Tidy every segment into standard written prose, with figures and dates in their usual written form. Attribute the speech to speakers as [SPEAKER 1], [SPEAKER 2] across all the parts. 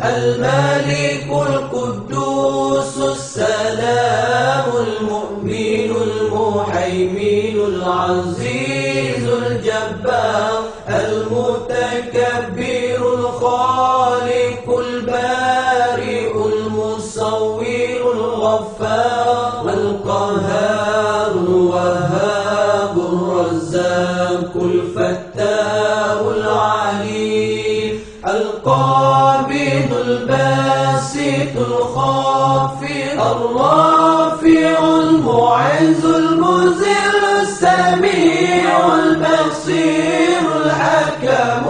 [SPEAKER 1] الملك القدوس السلام المؤمن المهيمن العزيز الجبار المتكبر الخالق البارئ المصور الغفار القهار الوهاب الرزاق الفتاح العليم القابض الباسط الخافض الرافع المعز المذل السميع البصير الحكم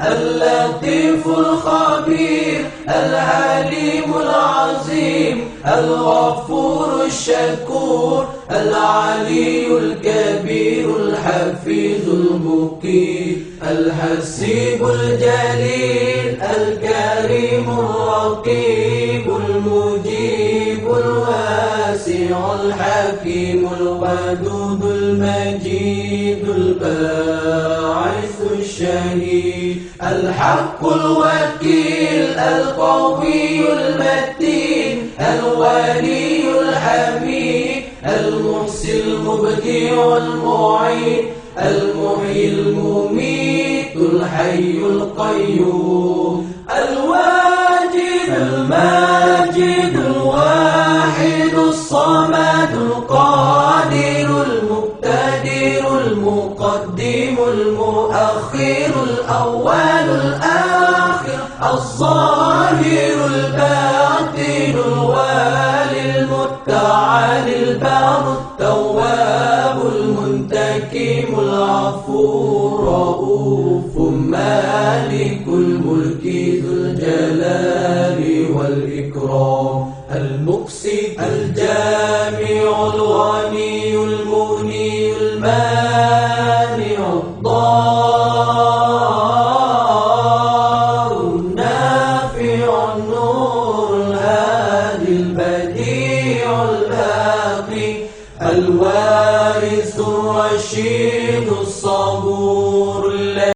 [SPEAKER 1] اللطيف الخبير العليم العظيم الغفور الشكور العلي الكبير الحفيظ المقيت الحسيب الجليل الكريم الرقيب المجيب الواسع الحكيم الودود المجيد الباعث الشهيد الحق الوكيل القوي المتين الولي الحميد المحسن المبدع المعيد المحيي المميت الحي القيوم الواجد الماجد الواحد الصمد القادر المقتدر المقدم المؤخر الأول الآخر الظاهر الباطن الوالي المتعالي البر التواب المنتكم العفو الرؤوف مالك الملك ذو الجلال والإكرام المقسط الجامع الغني المغني المانع الضار النافع النور